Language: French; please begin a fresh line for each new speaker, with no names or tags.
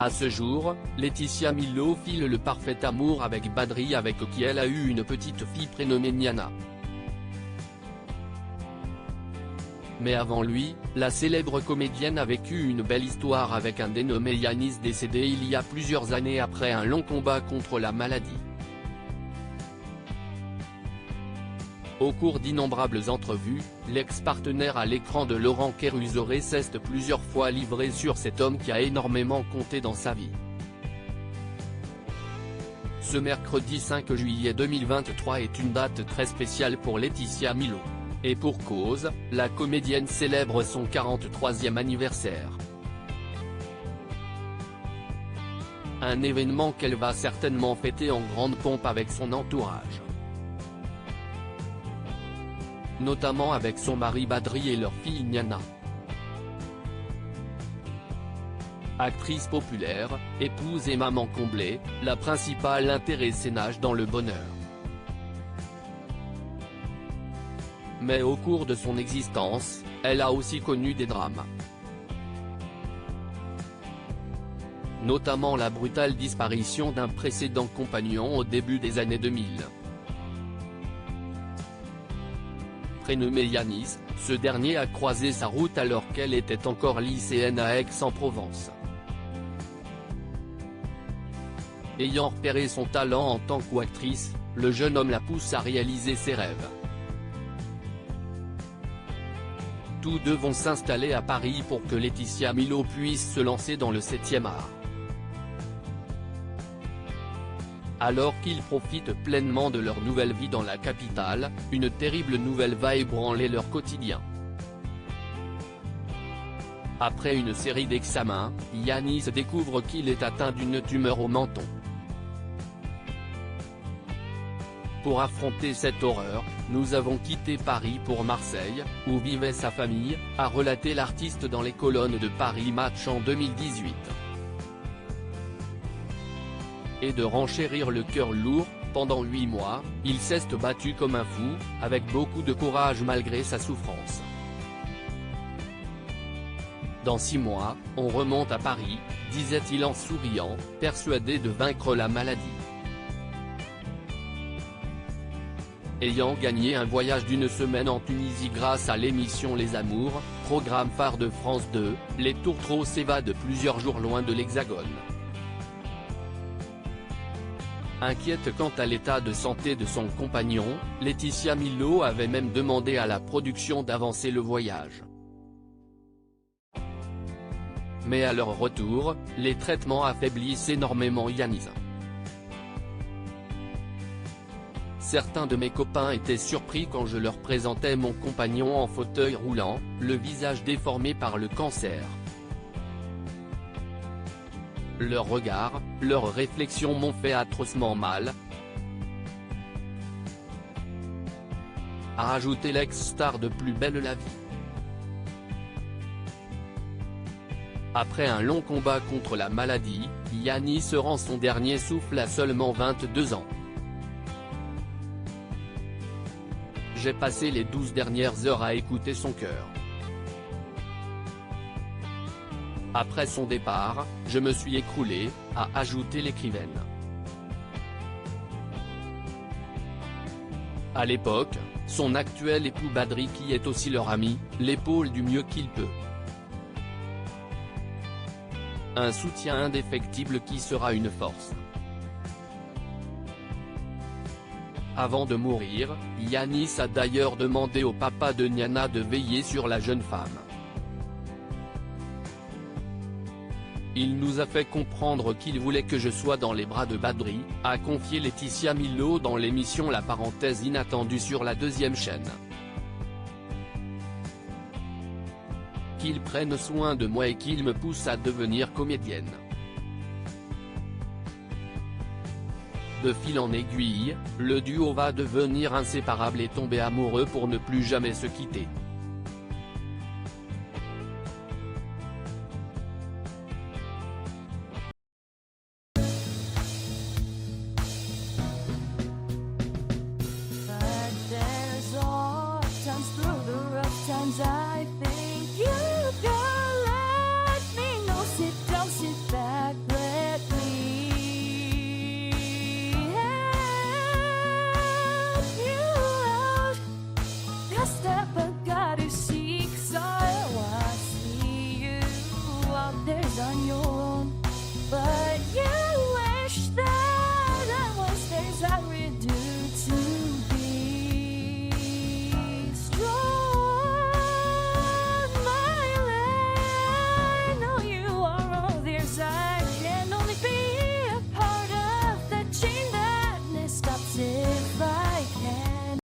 À ce jour, Laetitia Milo file le parfait amour avec Badri, avec qui elle a eu une petite fille prénommée Niana. Mais avant lui, la célèbre comédienne a vécu une belle histoire avec un dénommé Yanis, décédé il y a plusieurs années après un long combat contre la maladie. Au cours d'innombrables entrevues, l'ex-partenaire à l'écran de Laurent Kéruzoré s'est plusieurs fois livré sur cet homme qui a énormément compté dans sa vie. Ce mercredi 5 juillet 2023 est une date très spéciale pour Laetitia Milo. Et pour cause, la comédienne célèbre son 43e anniversaire. Un événement qu'elle va certainement fêter en grande pompe avec son entourage. Notamment avec son mari Badri et leur fille Niana. Actrice populaire, épouse et maman comblée, la principale intéressée nage dans le bonheur. Mais au cours de son existence, elle a aussi connu des drames. Notamment la brutale disparition d'un précédent compagnon au début des années 2000. Prénommé Yanis, ce dernier a croisé sa route alors qu'elle était encore lycéenne à Aix-en-Provence. Ayant repéré son talent en tant qu'actrice, le jeune homme la pousse à réaliser ses rêves. Tous deux vont s'installer à Paris pour que Laetitia Milo puisse se lancer dans le 7e art. Alors qu'ils profitent pleinement de leur nouvelle vie dans la capitale, une terrible nouvelle va ébranler leur quotidien. Après une série d'examens, Yanis découvre qu'il est atteint d'une tumeur au menton. Pour affronter cette horreur, nous avons quitté Paris pour Marseille, où vivait sa famille, a relaté l'artiste dans les colonnes de Paris Match en 2018. Et de renchérir le cœur lourd, pendant 8 mois, il s'est battu comme un fou, avec beaucoup de courage malgré sa souffrance. Dans 6 mois, on remonte à Paris, disait-il en souriant, persuadé de vaincre la maladie. Ayant gagné un voyage d'une semaine en Tunisie grâce à l'émission Les Amours, programme phare de France 2, les tourtereaux s'évadent plusieurs jours loin de l'Hexagone. Inquiète quant à l'état de santé de son compagnon, Laetitia Milo avait même demandé à la production d'avancer le voyage. Mais à leur retour, les traitements affaiblissent énormément Yanis. Certains de mes copains étaient surpris quand je leur présentais mon compagnon en fauteuil roulant, le visage déformé par le cancer. Leurs regards, leurs réflexions m'ont fait atrocement mal, a rajouté l'ex-star de Plus belle la vie. Après un long combat contre la maladie, Yanis rend son dernier souffle à seulement 22 ans. J'ai passé les 12 dernières heures à écouter son cœur. Après son départ, je me suis écroulé, a ajouté l'écrivaine. À l'époque, son actuel époux Badri, qui est aussi leur ami, l'épaule du mieux qu'il peut. Un soutien indéfectible qui sera une force. Avant de mourir, Yanis a d'ailleurs demandé au papa de Niana de veiller sur la jeune femme. Il nous a fait comprendre qu'il voulait que je sois dans les bras de Badri, a confié Laetitia Milo dans l'émission La Parenthèse Inattendue sur la 2e chaîne. Qu'il prenne soin de moi et qu'il me pousse à devenir comédienne. De fil en aiguille, le duo va devenir inséparable et tomber amoureux pour ne plus jamais se quitter.
I think you can let me know. Sit down, sit back. on your own. But yeah.